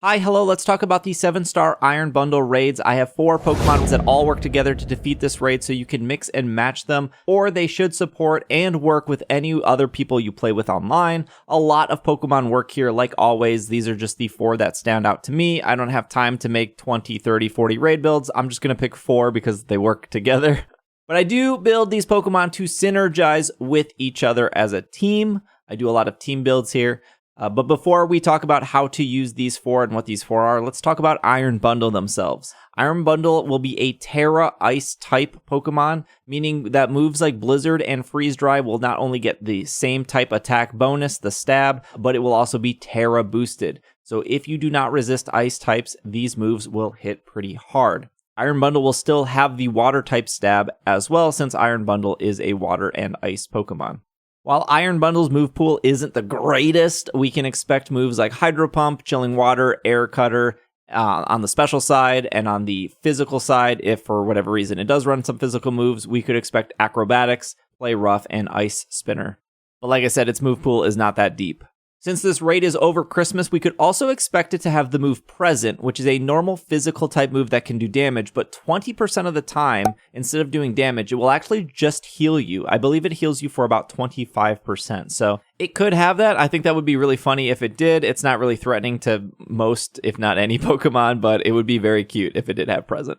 Hi, hello, let's talk about the 7-star Iron Bundle raids. I have 4 Pokemon that all work together to defeat this raid, so you can mix and match them, or they should support and work with any other people you play with online. A lot of Pokemon work here, like always. These are just the 4 that stand out to me. I don't have time to make 20, 30, 40 raid builds. I'm just going to pick 4 because they work together. But I do build these Pokemon to synergize with each other as a team. I do a lot of team builds here. But before we talk about how to use these 4 and what these 4 are, let's talk about Iron Bundle themselves. Iron Bundle will be a Tera Ice type Pokemon, meaning that moves like Blizzard and Freeze Dry will not only get the same type attack bonus, the stab, but it will also be Tera boosted. So if you do not resist Ice types, these moves will hit pretty hard. Iron Bundle will still have the Water type stab as well, since Iron Bundle is a Water and Ice Pokemon. While Iron Bundle's move pool isn't the greatest, we can expect moves like Hydro Pump, Chilling Water, Air Cutter on the special side, and on the physical side, if for whatever reason it does run some physical moves, we could expect Acrobatics, Play Rough, and Ice Spinner. But like I said, its move pool is not that deep. Since this raid is over Christmas, we could also expect it to have the move Present, which is a normal physical type move that can do damage, but 20% of the time, instead of doing damage, it will actually just heal you. I believe it heals you for about 25%, so it could have that. I think that would be really funny if it did. It's not really threatening to most, if not any Pokemon, but it would be very cute if it did have Present.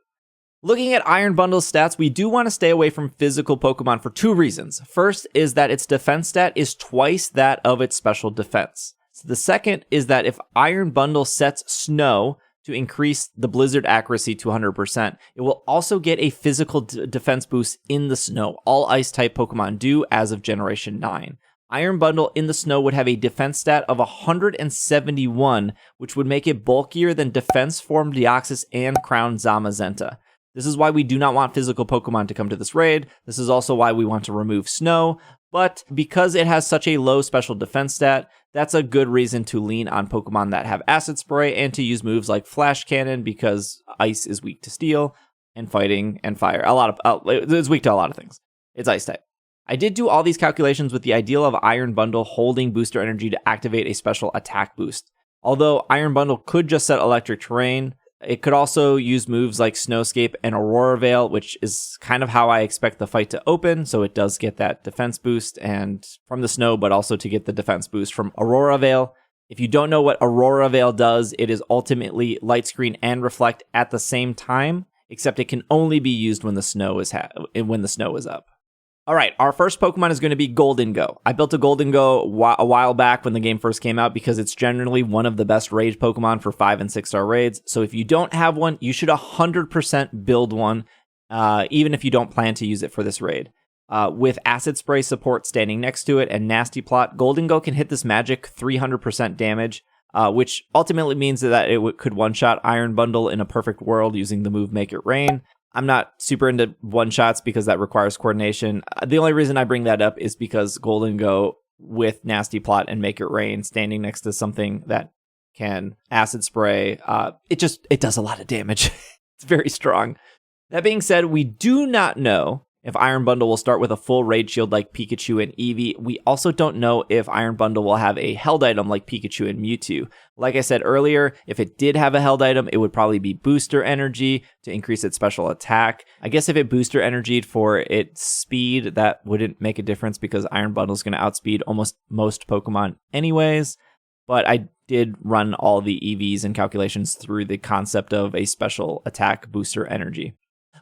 Looking at Iron Bundle's stats, we do want to stay away from physical Pokemon for 2 reasons. First is that its defense stat is twice that of its special defense. So the second is that if Iron Bundle sets Snow to increase the Blizzard accuracy to 100%, it will also get a physical defense boost in the Snow. All Ice-type Pokemon do as of Generation 9. Iron Bundle in the Snow would have a defense stat of 171, which would make it bulkier than Defense Form Deoxys and Crown Zamazenta. This is why we do not want physical Pokemon to come to this raid. This is also why we want to remove Snow. But because it has such a low special defense stat, that's a good reason to lean on Pokemon that have Acid Spray and to use moves like Flash Cannon because Ice is weak to Steel and Fighting and Fire. It's weak to a lot of things. It's Ice type. I did do all these calculations with the ideal of Iron Bundle holding Booster Energy to activate a special attack boost. Although Iron Bundle could just set Electric Terrain, it could also use moves like Snowscape and Aurora Veil, which is kind of how I expect the fight to open, so it does get that defense boost and from the snow, but also to get the defense boost from Aurora Veil. If you don't know what Aurora Veil does, it is ultimately Light Screen and Reflect at the same time, except it can only be used when the snow is up. All right, our first Pokemon is going to be Goldengo. I built a Goldengo a while back when the game first came out because it's generally one of the best raid Pokemon for 5 and 6-star raids. So if you don't have one, you should 100% build one, even if you don't plan to use it for this raid. With Acid Spray support standing next to it and Nasty Plot, Goldengo can hit this magic 300% damage, which ultimately means that it could one-shot Iron Bundle in a perfect world using the move Make It Rain. I'm not super into one-shots because that requires coordination. The only reason I bring that up is because Goldengo with Nasty Plot and Make It Rain standing next to something that can Acid Spray, it does a lot of damage. It's very strong. That being said, we do not know if Iron Bundle will start with a full raid shield like Pikachu and Eevee. We also don't know if Iron Bundle will have a held item like Pikachu and Mewtwo. Like I said earlier, if it did have a held item, it would probably be Booster Energy to increase its special attack. I guess if it Booster Energied for its speed, that wouldn't make a difference because Iron Bundle is going to outspeed almost most Pokemon anyways. But I did run all the EVs and calculations through the concept of a special attack Booster Energy.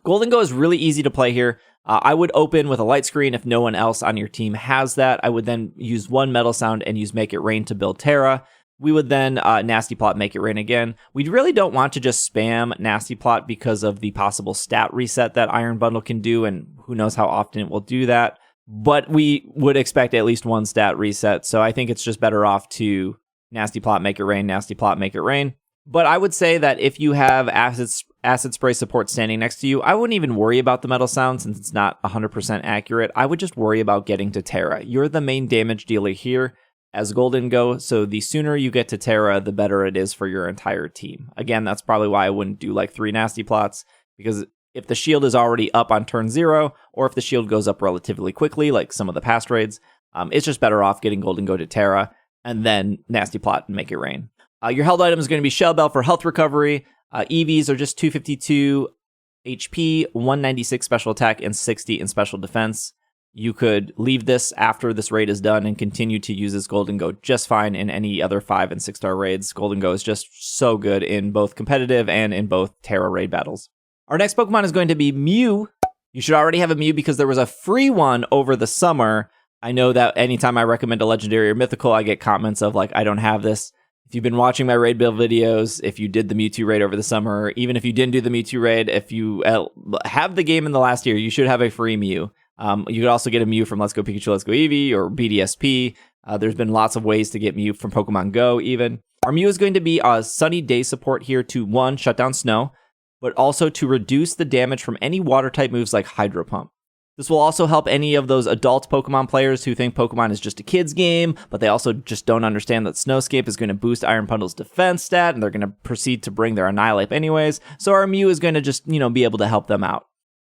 Goldengo is really easy to play here. I would open with a Light Screen if no one else on your team has that. I would then use one Metal Sound and use Make It Rain to build Tera. We would then Nasty Plot, Make It Rain again. We really don't want to just spam Nasty Plot because of the possible stat reset that Iron Bundle can do, and who knows how often it will do that. But we would expect at least one stat reset, so I think it's just better off to Nasty Plot, Make It Rain, Nasty Plot, Make It Rain. But I would say that if you have Acid Spray support standing next to you, I wouldn't even worry about the Metal Sound since it's not 100% accurate. I would just worry about getting to Tera. You're the main damage dealer here as Goldengo, so the sooner you get to Tera, the better it is for your entire team. Again, that's probably why I wouldn't do like 3 Nasty Plots, because if the shield is already up on turn 0, or if the shield goes up relatively quickly, like some of the past raids, it's just better off getting Goldengo to Tera, and then Nasty Plot and Make It Rain. Your held item is going to be Shell Bell for health recovery. EVs are just 252 HP, 196 special attack, and 60 in special defense. You could leave this after this raid is done and continue to use this Golden Go just fine in any other 5 and 6-star raids. Golden Go is just so good in both competitive and in both Tera Raid Battles. Our next Pokemon is going to be Mew. You should already have a Mew because there was a free one over the summer. I know that anytime I recommend a legendary or mythical, I get comments of like, I don't have this. If you've been watching my raid build videos, if you did the Mewtwo raid over the summer, even if you didn't do the Mewtwo raid, if you have the game in the last year, you should have a free Mew. You could also get a Mew from Let's Go Pikachu, Let's Go Eevee, or BDSP. There's been lots of ways to get Mew from Pokemon Go even. Our Mew is going to be a Sunny Day support here to, 1, shut down snow, but also to reduce the damage from any water-type moves like Hydro Pump. This will also help any of those adult Pokemon players who think Pokemon is just a kid's game, but they also just don't understand that Snowscape is going to boost Iron Bundle's defense stat, and they're going to proceed to bring their Annihilate anyways, so our Mew is going to just, be able to help them out.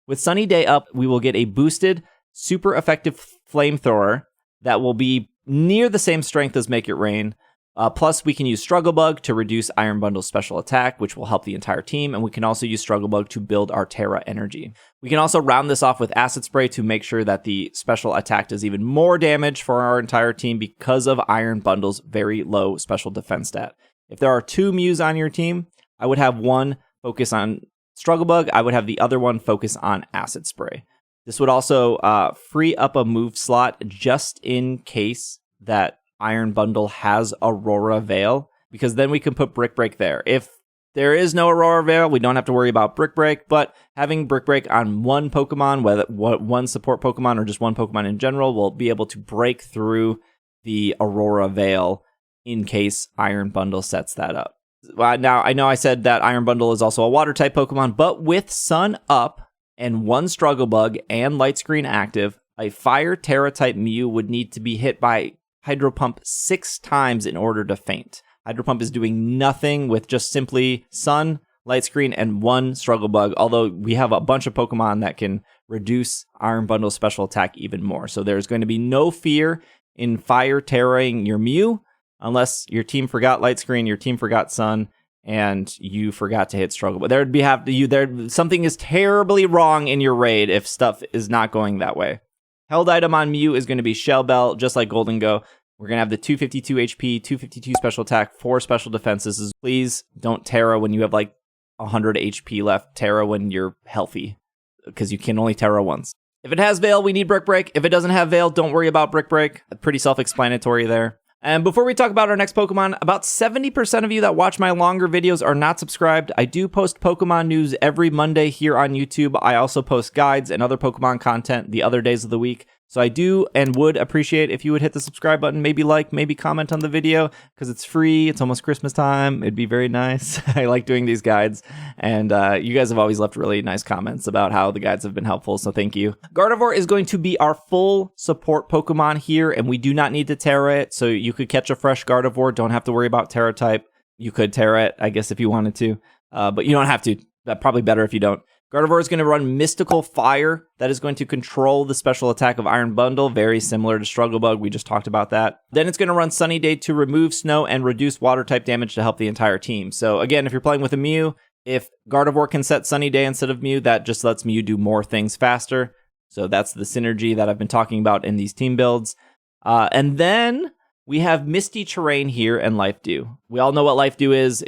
With Sunny Day up, we will get a boosted, super effective Flamethrower that will be near the same strength as Make It Rain. Plus, we can use Struggle Bug to reduce Iron Bundle's special attack, which will help the entire team, and we can also use Struggle Bug to build our Tera energy. We can also round this off with Acid Spray to make sure that the special attack does even more damage for our entire team because of Iron Bundle's very low special defense stat. If there are 2 Mews on your team, I would have one focus on Struggle Bug, I would have the other one focus on Acid Spray. This would also free up a move slot just in case that Iron Bundle has Aurora Veil, because then we can put Brick Break there. If there is no Aurora Veil, we don't have to worry about Brick Break, but having Brick Break on one Pokemon, whether one support Pokemon or just one Pokemon in general, will be able to break through the Aurora Veil in case Iron Bundle sets that up. Now, I know I said that Iron Bundle is also a Water-type Pokemon, but with Sun up and 1 Struggle Bug and Light Screen active, a Fire Tera Type Mew would need to be hit by Hydro Pump 6 times in order to faint. Hydro Pump is doing nothing with just simply Sun, Light Screen, and 1 Struggle Bug, although we have a bunch of Pokemon that can reduce Iron Bundle's special attack even more. So there's going to be no fear in Fire Terraing your Mew, unless your team forgot Light Screen, your team forgot Sun, and you forgot to hit Struggle. But something is terribly wrong in your raid if stuff is not going that way. Held item on Mew is going to be Shell Bell, just like Golden Go. We're going to have the 252 HP, 252 special attack, 4 special defenses. Please don't Tera when you have like 100 HP left. Tera when you're healthy, because you can only Tera once. If it has Veil, we need Brick Break. If it doesn't have Veil, don't worry about Brick Break. Pretty self-explanatory there. And before we talk about our next Pokemon, about 70% of you that watch my longer videos are not subscribed. I do post Pokemon news every Monday here on YouTube. I also post guides and other Pokemon content the other days of the week. So I do and would appreciate if you would hit the subscribe button, maybe like, maybe comment on the video, because it's free. It's almost Christmas time. It'd be very nice. I like doing these guides, and you guys have always left really nice comments about how the guides have been helpful, so thank you. Gardevoir is going to be our full support Pokemon here, and we do not need to Tera it, so you could catch a fresh Gardevoir. Don't have to worry about Tera Type. You could Tera it, I guess, if you wanted to, but you don't have to. That's probably better if you don't. Gardevoir is going to run Mystical Fire. That is going to control the special attack of Iron Bundle, very similar to Struggle Bug. We just talked about that. Then it's going to run Sunny Day to remove snow and reduce water-type damage to help the entire team. So again, if you're playing with a Mew, if Gardevoir can set Sunny Day instead of Mew, that just lets Mew do more things faster. So that's the synergy that I've been talking about in these team builds. And then we have Misty Terrain here and Life Dew. We all know what Life Dew is.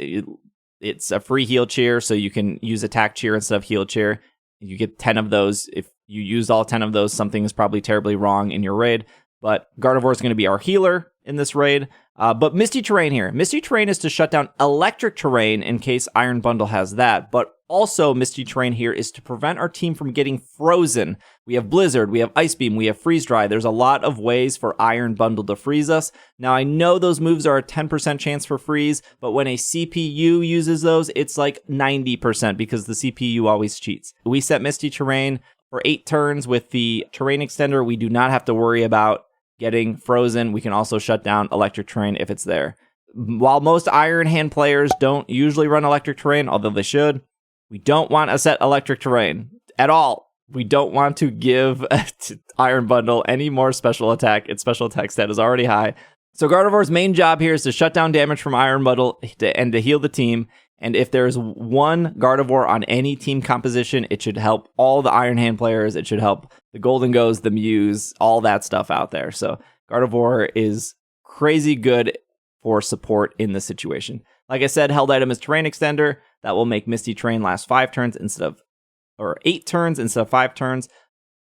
It's a free heal cheer, so you can use attack cheer instead of heal cheer. You get 10 of those. If you use all 10 of those, something is probably terribly wrong in your raid. But Gardevoir is going to be our healer in this raid. But Misty Terrain here. Misty Terrain is to shut down electric terrain in case Iron Bundle has that. But also Misty Terrain here is to prevent our team from getting frozen. We have Blizzard, we have Ice Beam, we have Freeze Dry. There's a lot of ways for Iron Bundle to freeze us. Now I know those moves are a 10% chance for freeze, but when a CPU uses those, it's like 90% because the CPU always cheats. We set Misty Terrain for 8 turns with the Terrain Extender. We do not have to worry about getting frozen. We can also shut down electric terrain if it's there. While most Iron Hand players don't usually run electric terrain, although they should, we don't want to set electric terrain at all. We don't want to give Iron Bundle any more special attack. Its special attack stat is already high. So Gardevoir's main job here is to shut down damage from Iron Bundle and to heal the team. And if there's one Gardevoir on any team composition, it should help all the Iron Hand players. It should help the Golden Goes, the Mews, all that stuff out there. So Gardevoir is crazy good for support in this situation. Like I said, held item is Terrain Extender. That will make Misty Terrain last 8 turns instead of 5 turns.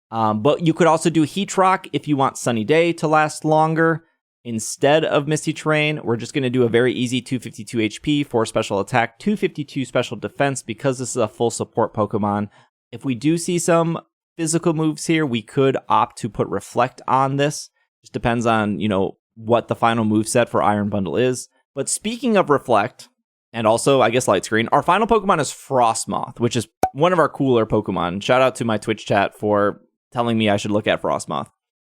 But you could also do Heat Rock if you want Sunny Day to last longer. Instead of Misty Terrain, we're just going to do a very easy 252 HP, 4 special attack, 252 special defense because this is a full support Pokemon. If we do see some physical moves here, we could opt to put Reflect on this. Just depends on, what the final move set for Iron Bundle is. But speaking of Reflect, and also, I guess, Light Screen, our final Pokemon is Frostmoth, which is one of our cooler Pokemon. Shout out to my Twitch chat for telling me I should look at Frostmoth.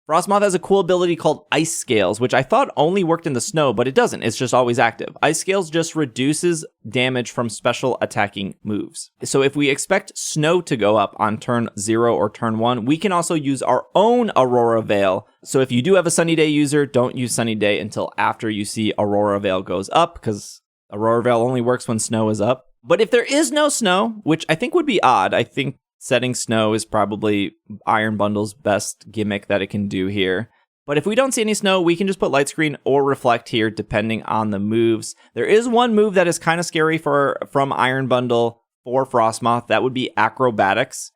Frostmoth has a cool ability called Ice Scales, which I thought only worked in the snow, but it doesn't. It's just always active. Ice Scales just reduces damage from special attacking moves. So if we expect snow to go up on turn 0 or turn 1, we can also use our own Aurora Veil. So if you do have a Sunny Day user, don't use Sunny Day until after you see Aurora Veil goes up, because Aurora Veil only works when snow is up. But if there is no snow, which I think would be odd, I think setting snow is probably Iron Bundle's best gimmick that it can do here. But if we don't see any snow, we can just put Light Screen or Reflect here, depending on the moves. There is one move that is kind of scary from Iron Bundle for Frostmoth. That would be Acrobatics,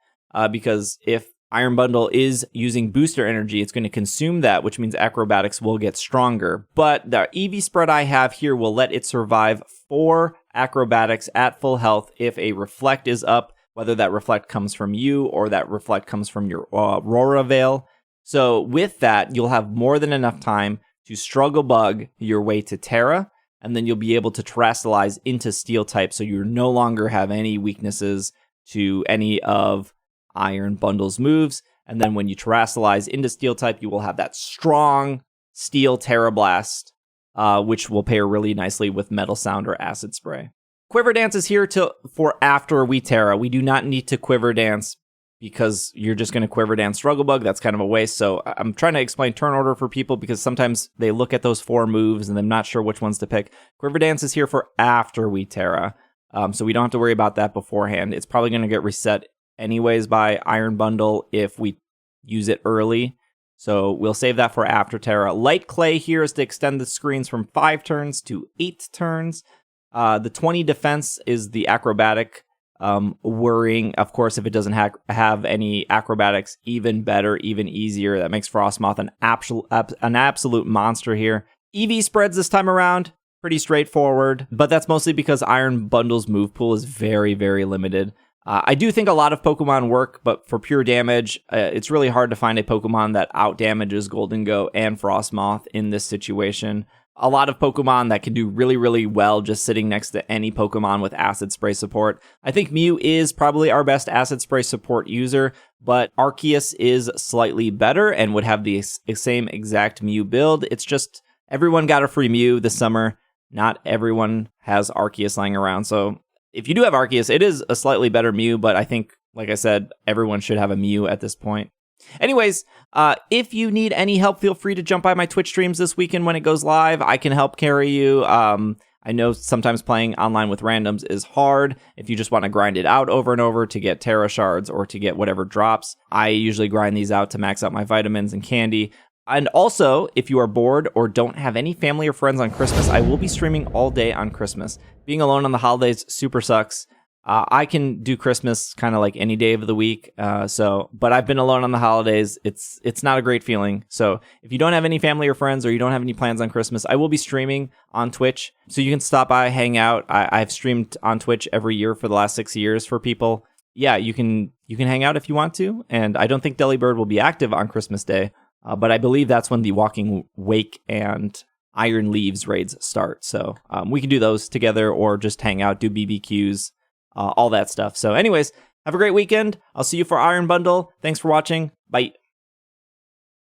because if Iron Bundle is using booster energy, it's going to consume that, which means Acrobatics will get stronger. But the EV spread I have here will let it survive 4 Acrobatics at full health if a Reflect is up, whether that Reflect comes from you or that Reflect comes from your Aurora Veil. So with that, you'll have more than enough time to Struggle Bug your way to Tera, and then you'll be able to Terastallize into Steel type, so you no longer have any weaknesses to any of Iron Bundle's moves. And then when you Terastallize into Steel type, you will have that strong Steel Tera Blast, which will pair really nicely with Metal Sound or Acid Spray. Quiver Dance is here for after we Tera. We do not need to Quiver Dance because you're just going to Quiver Dance Struggle Bug. That's kind of a waste. So I'm trying to explain turn order for people because sometimes they look at those 4 moves and they're not sure which ones to pick. Quiver Dance is here for after we Tera. So we don't have to worry about that beforehand. It's probably going to get reset anyways by Iron Bundle if we use it early. So we'll save that for after Tera. Light Clay here is to extend the screens from 5 turns to 8 turns. The 20 defense is the acrobatic, worrying, of course, if it doesn't have any acrobatics, even better, even easier. That makes Frostmoth an absolute monster here. EV spreads this time around, pretty straightforward, but that's mostly because Iron Bundle's move pool is very, very limited. I do think a lot of Pokemon work, but for pure damage, it's really hard to find a Pokemon that out-damages Golden Go and Frostmoth in this situation. A lot of Pokemon that can do really, really well just sitting next to any Pokemon with Acid Spray support. I think Mew is probably our best Acid Spray support user, but Arceus is slightly better and would have the same exact Mew build. It's just everyone got a free Mew this summer. Not everyone has Arceus lying around. So if you do have Arceus, it is a slightly better Mew, but I think, like I said, everyone should have a Mew at this point. Anyways, if you need any help, feel free to jump by my Twitch streams this weekend when it goes live. I can help carry you. I know sometimes playing online with randoms is hard. If you just want to grind it out over and over to get Tera Shards or to get whatever drops, I usually grind these out to max out my vitamins and candy. And also, if you are bored or don't have any family or friends on Christmas, I will be streaming all day on Christmas. Being alone on the holidays super sucks. I can do Christmas kind of like any day of the week. But I've been alone on the holidays. It's not a great feeling. So if you don't have any family or friends or you don't have any plans on Christmas, I will be streaming on Twitch. So you can stop by, hang out. I've streamed on Twitch every year for the last 6 years for people. Yeah, you can hang out if you want to. And I don't think Delibird will be active on Christmas Day. But I believe that's when the Walking Wake and Iron Leaves raids start. So we can do those together or just hang out, do BBQs. All that stuff. So anyways, have a great weekend. I'll see you for Iron Bundle. Thanks for watching. Bye.